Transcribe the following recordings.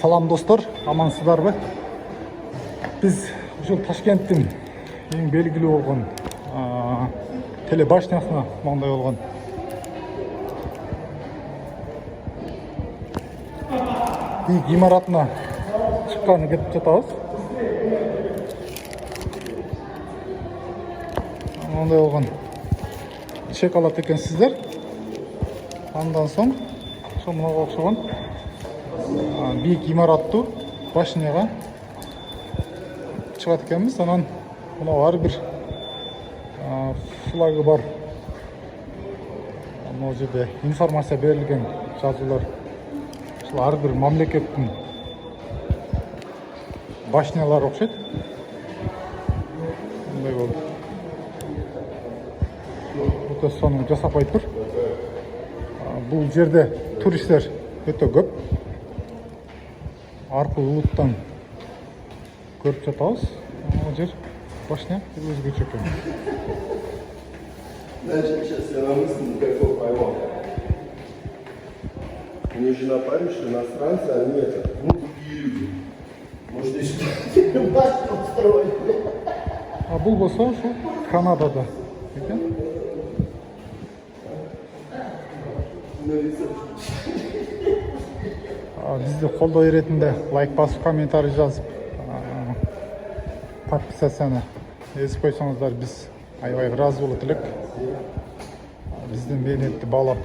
Салам достор, амансыздарбы? Biz ушул Ташкенттин эң белгилүү болгон телебашнясына мындай болгон бийик имаратына чыкканы кетип жатабыз. Мындай болгон чек алат экенсиздер. Андан соң ошо мынага окшогон бийик имараттуу башняга чыгат экенбиз. Анан мына ар бир флагы бар. Мына жерде информация берилген жазуулар. Ушул ар бир мамлекеттин башнялары окшойт. Мындай болуп. Өтө сонун жасапай тур. Бул жерде туристтер өтө көп. Аркы улуттан көрүп жатабыз. Бул жер башня өзгөчө экен. Значит, сейчас я намыслил, какой поймал. Мне жена парень, что иностранцы, они это, другие люди. Может, еще башню устроить. А бул болсо ошо Канадада экен. Бизди колдоо иретинде лайк басып, комментарий жазып, подписацияны эзип койсоңуздар, биз аябай ыраазы болот элек. Биздин мээнетти баалап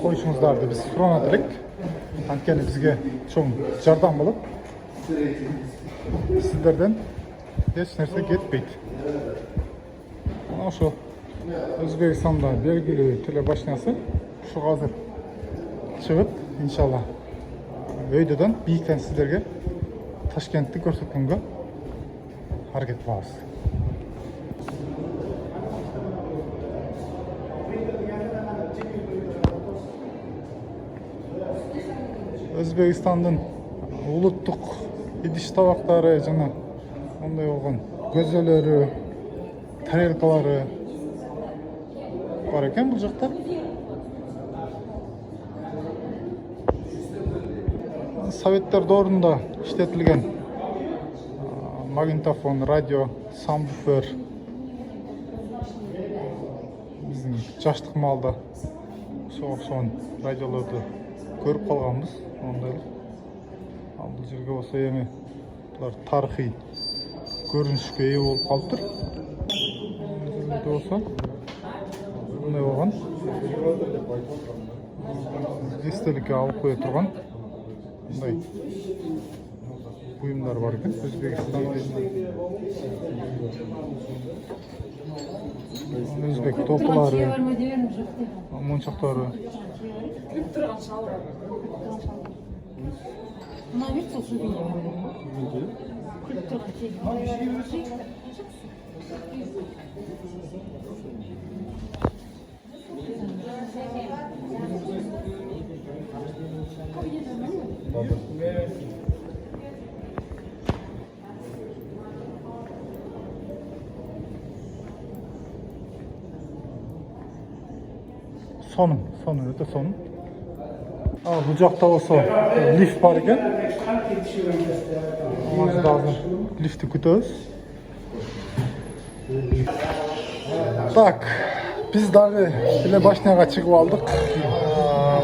коюшуңуздарды биз суранат элек. Анткени бизге чоң жардам болот. Сиздерден эч нерсе кетпейт. Ошо Өзбекстанда белгилүү телебашнясы ушу азыр чыгып, иншалла өйдөдөн бийиктен сиздерге Ташкентти көрсөткөнгө аракет кылабыз. Өзбекстандын улуттук идиш табактары жана мындай болгон көзөлөрү, тарелкалары бар экен бул жакта. Советтер доорунда иштетилген магнитофон, радио, самбуфер. Биздин жаштык маалда ошого окшогон радиолорду көрүп калганбыз. Мондайлык. Бул жерге болсо эми булар тарыхый көрүнүшкө ээ болуп калыптыр. Бул болсо мындай болгон эстеликке алып кое турган мындай буюмдар бар экен. Өзбек топулары, мончоктору. Сонун, өтө сонун. Бул жакта болсо лифт бар экен. Азыр лифтти күтөбүз. Так, биз дагы телебашняга чыгып алдык.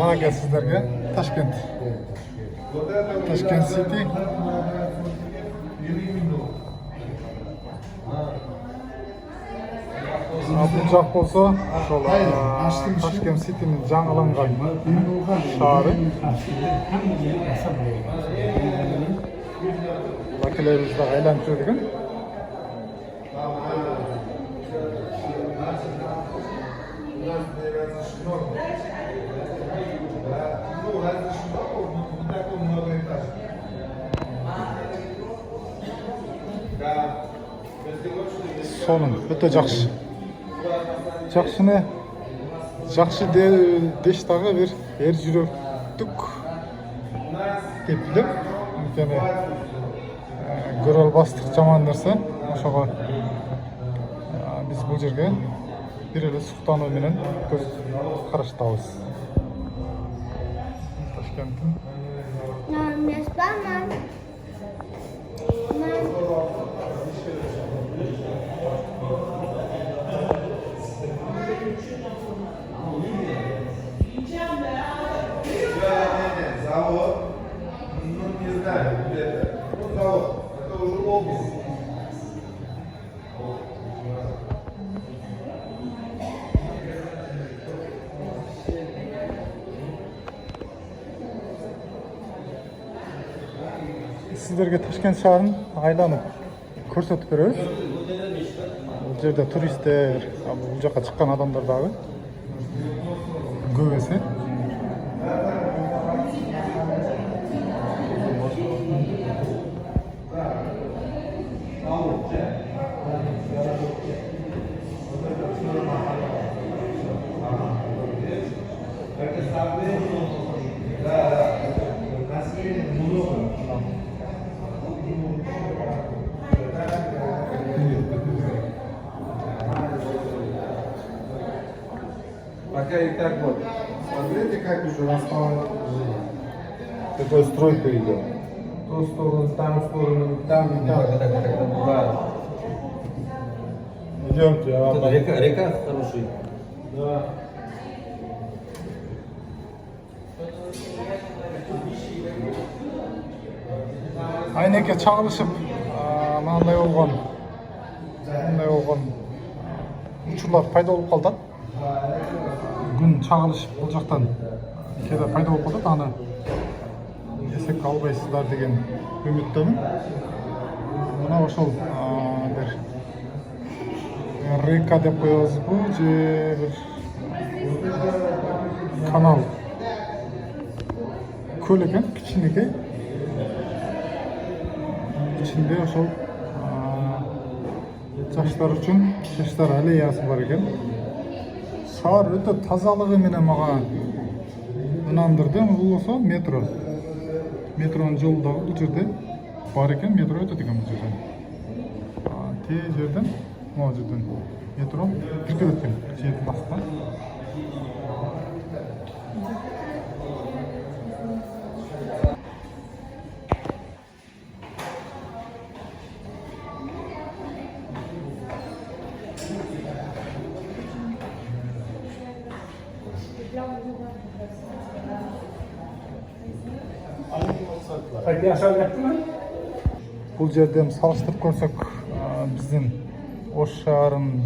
Мына кел сиздерге Ташкент Сити. Бул жак болсо ошол Ташкент Ситинин жаңыланган шаары. Бакелерибиз дагы айланып жүрөт экен. Сонун, өтө жакшы. Жакшы деш дагы бир эр жүрөктүк деп билем. Анткени көрө албастык жаман нерсе. Ошого биз бул жерге бир эле суктануу менен көз караштабыз. Ташкенттин Mes barman. Завод. Ну, не знаю, где-то. Ну, завод. Это уже офис. Sizlerge Toshkent shahrini aylanib ko'rsatib beramiz. Bu yerda turistlar, bu yoqqa chiqqan odamlar dag'i ko'p. Пока и так вот. Смотрите, как уже настал такой стройка идет. В ту сторону, там и там. Да. Идемте, а Река хороший. Да. Ayneке çağılışıp mындай болгон учурлар пайда болуп калды. Күн чагылышып бул жактан кээде пайда болуп калат. Аны эсекке албайсыздар деген үмүттөмүн. Мына ошол бир река деп коебузбу же бир канал көл экен, кичинекей. İçinde ошол жаштар үчүн жаштар аллеясы бар экен. Шаар өтө тазалыгы менен мага ынандырды. Бул болсо метро. Метронун жолу дагы бул жерде бар экен. Метро өтөт экен бул жерден. Тээ жерден, могу жерден метро кирип өткөн. Жердин астынан. Бул жерден салыштырып көрсөк, биздин Ош шаарын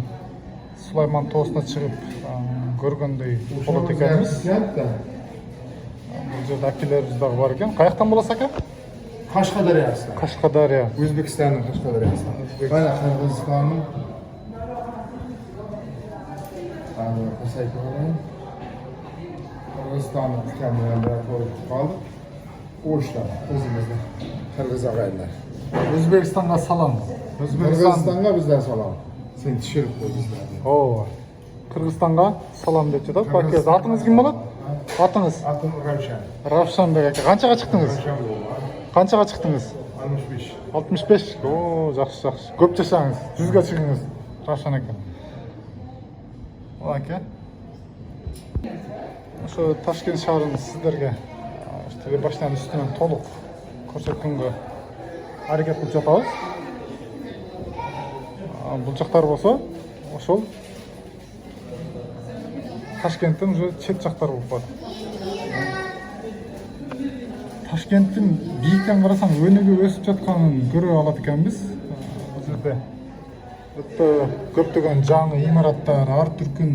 Сулайман тоосуна чыгып көргөндөй болот экенбиз. Бул жерде акелерибиз дагы бар экен. Каяктан болосу ака? Кашкадариясы. Кашкадария. Өзбекстанның Кашкадариясы. Бана Кыргызстанның. Kırgızistan'ın kendilerine koyduk kaldık. Oş'ta özümüzde Kırgız ağaylar. Özbekistan'a salam. Kırgızistan'a bizden salam. Sen tişirip koy bizlerden. Oo. Kırgızistan'a salam деп жатат. Бакет, атыңыз ким болот? Атыңыз? Atım Ravşan. Равшанбек ака. Канчага чыктыңыз? Ravşan oldu. Канчага чыктыңыз? 65. 65. Oo, жакшы, жакшы. Көп жашаңыз. 100га чыгыңыз. Равшан ака. Ал ака. Ошо Ташкент шаарын сиздерге телебаштан үстүнөн толук көрсөткөнгө аракет кылып жатабыз. Бул жактар болсо ошол Ташкенттин уже чет жактары болуп калат. Ташкенттин бийиктен карасаң өнүгүп өсүп жатканын көрө алат экенбиз. Бул жерде өтө көптөгөн жаңы имараттар, ар түркүн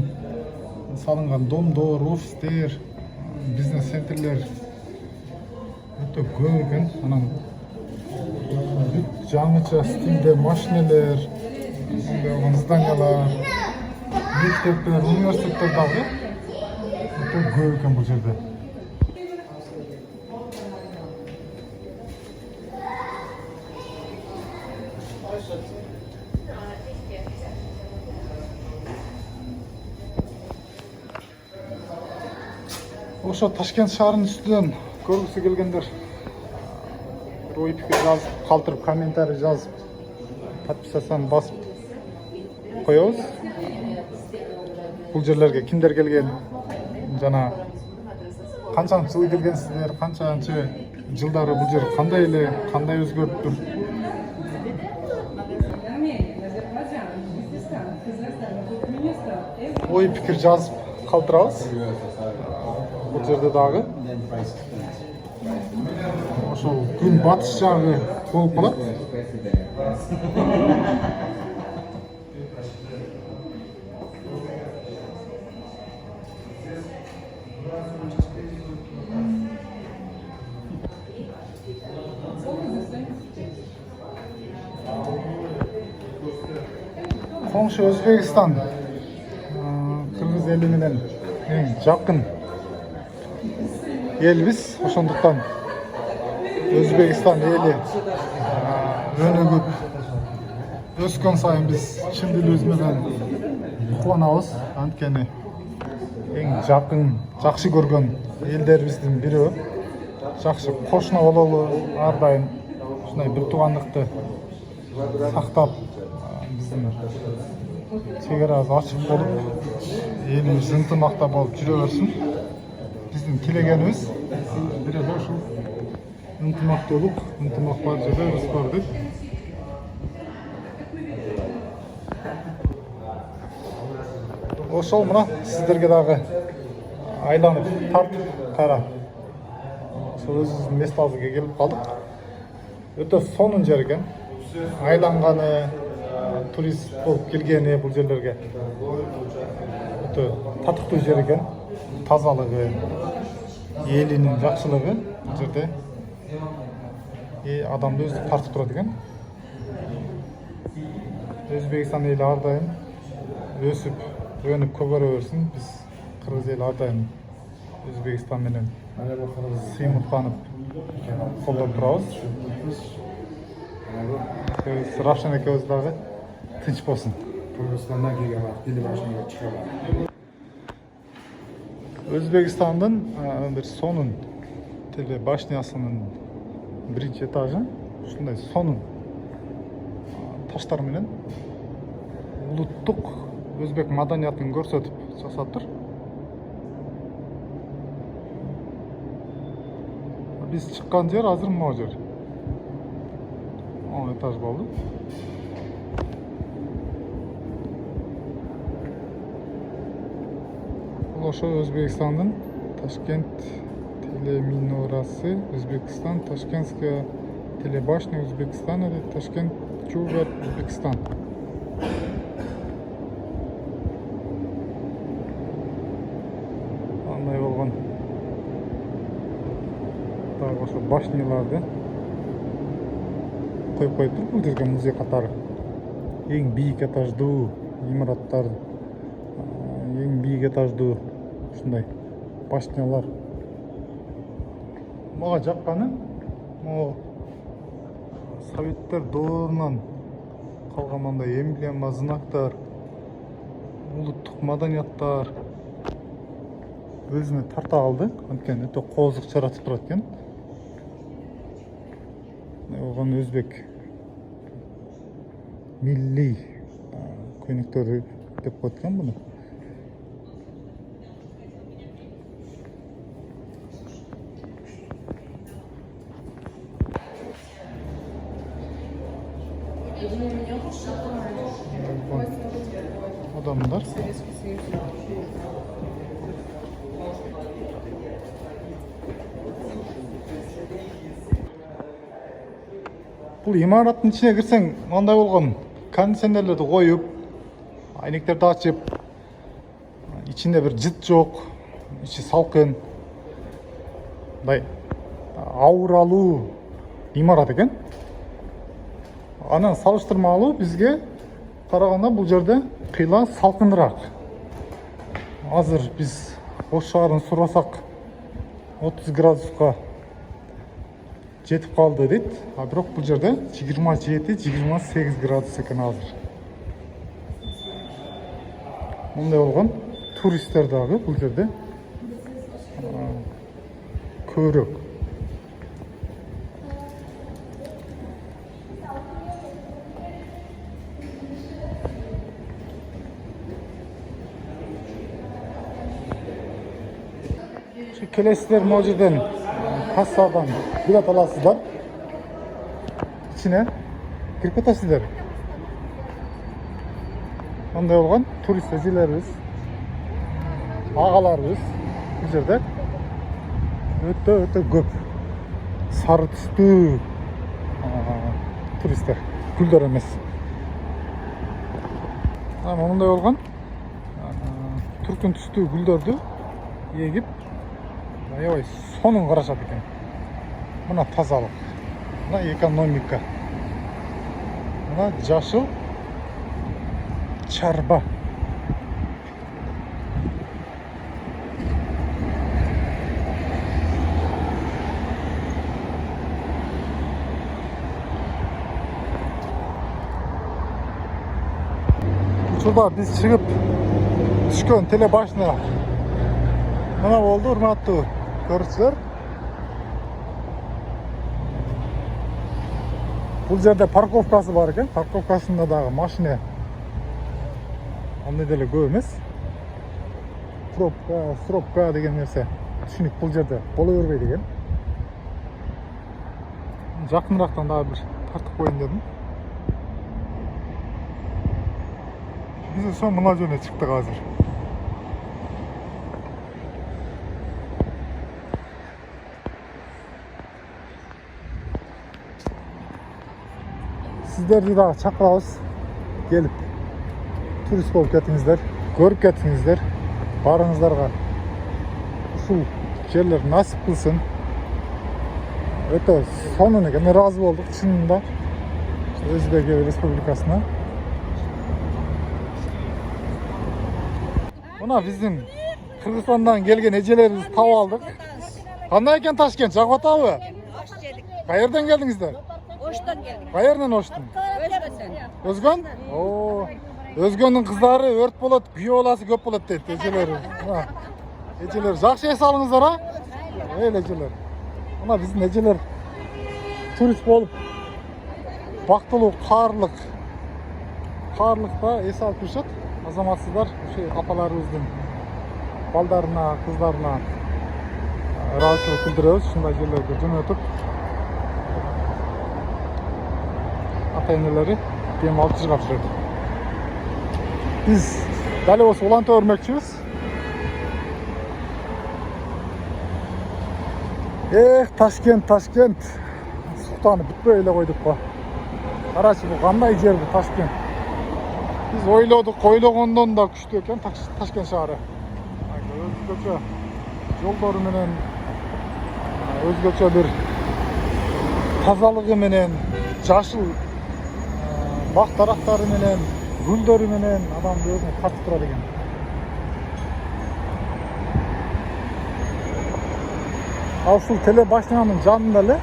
салынган домдор, офистер, бизнес центрлер өтө көп экен. Анан бүт жаңыча стилде машинелер, зданиялар, мектептер, университеттер дагы өтө көп экен бул жерде. Ошо Ташкент шаарынын үстүнөн көргүсү келгендер ой пикир жазып, калтырып, комментарий жазып, подписацияны басып коебуз. Бул жерлерге кимдер келген, жана қаншанчы жыл келгенсіздер, қаншанчы жылдары бұл жер қандай эле, қандай өзгөрүп тур? Ой пикир жазып калтырабыз. Бұл жерде дагы ошол күн батыш жагы болуп калат. Коңшу Өзбекстан Кыргыз эли менен эң жакын элбиз. Ошондуктан Өзбекстан эли өнүгүп өскөн сайын биз чын дилибиз менен кубанабыз. Анткени эң жакын, жакшы көргөн элдерибиздин бирөө. Жакшы кошуна бололу, ар дайым ушундай бир туугандыкты сактап, биздин чегерабыз ачык болуп, элибиз ынтымакта болуп жүрө берсин. Биздин тилегенибиз бир эле ушул ынтымактуулук, ынтымак бар жерде ырыс бар дейт. Ошол мына сиздерге дагы айланып тартып кара. Ошол өзүбүздүн местабызга келип калдык. Өтө сонун жер экен. Айланганы, турист болуп келгени бул жерлерге өтө татыктуу жер экен. Тазалыгы, элинин жакшылыгы бул жерде адамды өзү тартып турат экен. Өзбекстан эли ар дайым өсүп, өнүп көгөрө берсин. Биз кыргыз эли ар дайым Өзбекстан менен сыймыктанып колдоп турабыз. Равшан экөөбүз дагы тынч болсун. Кыргызстандан келген вакыт дили башыңа чыгат. Өзбекстандын бир сонун телебашнясынын биринчи этажы ушундай сонун таштар менен улуттук өзбек маданиятын көрсөтүп жасаптыр. Биз чыккан жер азыр могу жер. 10 этаж болду. Бул ошо Өзбекстандын Ташкент телеминорасы, Өзбекстан, Ташкентская телебашня Өзбекстан или Ташкент Чувар Өзбекстан. Андай болгон. Дагы ошо башняларды коюп коюптур бул жерге музей катары. Эң бийик этаждуу имараттар, эң бийик этаждуу ушундай башнялар. Мага жакканы могу советтер доорунан калган мындай эмблема, знактар, улуттук маданияттар өзүнө тарта алды. Анткени өтө коозук жаратып турат экен. Оған өзбек милли көйнөктөрү деп коюшкан буну. Адамдар бул имараттын ичине кирсең мындай болгон. Кондиционерлерди коюп, айнектерди ачып, ичинде бир жыт жок, ичи салкын. Мындай ауралуу имарат экен. Анан салыштырмалуу бизге караганда бул жерде кыйла салкыныраак. Азыр биз Ош шаарын сурасак 30 градуска жетип калды дейт. А бирок бул жерде 27-28 градус экен азыр. Мындай болгон. Туристтер дагы бул жерде көбүрөөк. келесіздер мына жерден кассадан билет аласыздар. İçine кирип кетесиздер. Мындай болгон турист эжелерибиз, агаларыбыз бул жерде өтө көп. Сары түстүү туристтер, гүлдөр эмес. Мындай болгон түркүн түстүү гүлдөрдү егип, аябай сонун карашат экен. Мына тазалык, мына экономика, мына жашыл чарба. Учурда биз чыгып түшкөн теле башына мына болду, урматтуу көрүүчүлөр. Бул жерде парковкасы бар экен. Парковкасында дагы машина андай деле көп эмес. Пробка деген нерсе түшүнүк бул жерде боло бербейт экен. Жакынырактан дагы бир тартып коеюн дедим. Biz ошо мына жөнү чыктык азыр. Сиздерди дагы чакырабыз. Келип турист болуп кетиңиздер, көрүп кетиңиздер. Барыңыздарга ушул жерлер насип кылсын. Өтө сонун экен, ыраазы болдук чынында. Өзбек Республикасына. Мына биздин Кыргызстандан келген эжелерибизди таап алдык. Кандай экен Ташкент, жагып атабы? Ош жедик. Каерден келдиңиздер? Оштан келдик. Каерден Оштун? Өзгөндөн. Өзгөн? Оо. Өзгөндүн кыздары өрт болот, күйөө баласы көп болот дейт эжелер. Эжелер жакшы эс алыңыздар, а? Эл эжелер. Мына биздин эжелер турист болуп бактылуу, каарлыкта эс алып жүрүшөт. Азаматсыздар ушу апаларыбыздын балдарына, кыздарына ыраазычылык билдиребиз. Ушундай жерлерге жөнөтүп ата-энелери дем алып чыгып жүрөт. Биз дал осы уланта өрмөкчүбүз. Ташкент. Суктанып бүтпөй эле койдук го. Карачы бул кандай жер бул Ташкент? Biz ойлогондон да күчтүү экен Ташкент шаары. Өзгөчө жолдору менен, өзгөчө бир тазалыгы менен, жашыл бак дарактары менен, гүлдөрү менен адамды өзүнө тартып турат экен. Ал ушул теле башнянын жанында эле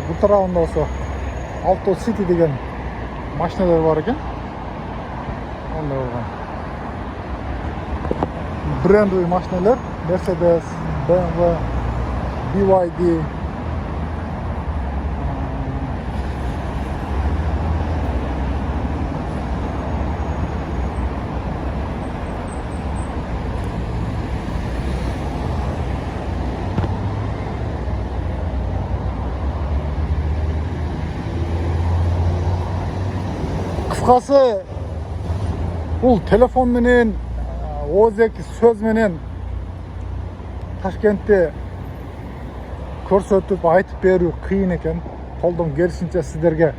бул тарабында болсо Alto City деген машиналар бар экен. Ondan olgan. Brendli maşineler, Mercedes, BMW, BYD. Kıskası бул телефон менен, ооздеги сөз менен Ташкентти көрсөтүп, айтып берүү кыйын экен. Колдон келишинче сиздерге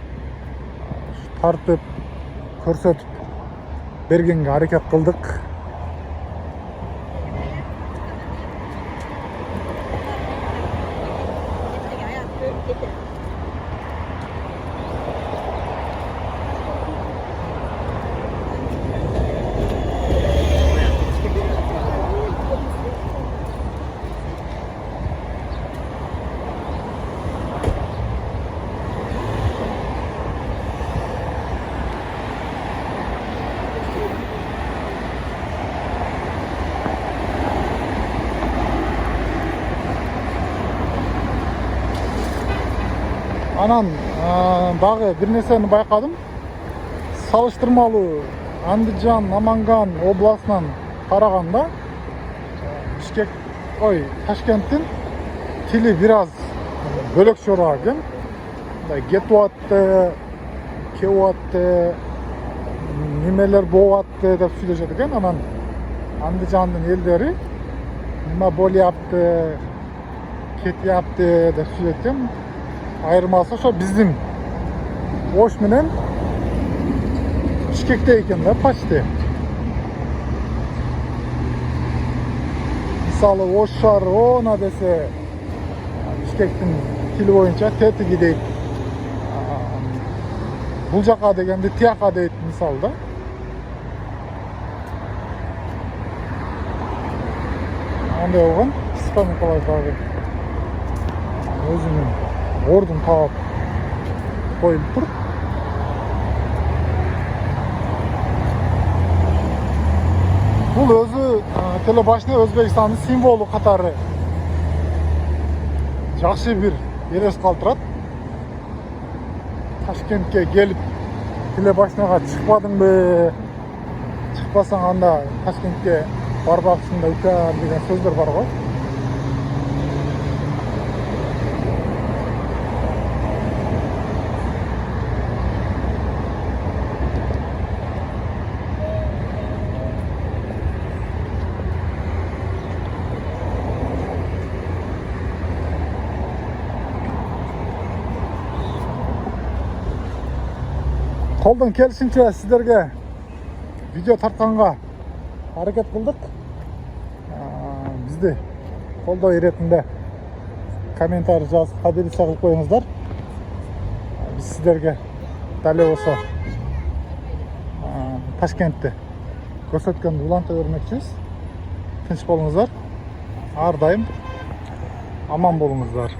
тартып, көрсөтүп бергенге аракет кылдык. Анан дагы бир нерсени байкадым. Салыштырмалуу Андыжан, Наманган областынан караганда Бишкек Ой, Taşkent'in tili biraz bölekçe ekan. Ketyapti, kelyapti, nimeler bo'lyapti deb so'zlashadi ekan. Aman Andijonning eldari nima bo'lyapti, ketyapti deb so'zlaydi. Ayirmasi shu bizning Osh bilan Bishkekda ekanda почти. Misali Oshar ona desa Bishkekning tili bo'yicha tetigi deydi. Bu жаққа дегенде тияққа deydi misolda. Андай болған Степан Николаев abi өзінің орнын тауып қойып тұр. Бұл өзі телебашында Өзбекстанның символы қатары жақсы бір елес қалтырады. Taşkent'e gelip telebashinaga chiqmadingmi? Chiqmasang anda Taşkent'e barmoqchingda ukan degan so'zlar bor qo'y. Қолдан келишинче сіздерге видео тартқанға hareket qildik. Bizdi қолдау ретінде комментарий жазып қадірісе қылып қойыңыздар. Біз сіздерге дәл осы Ташкентте көрсөткенді уланта бермекчибиз. Тынч болуңуздар. Ар дайым аман болуңуздар.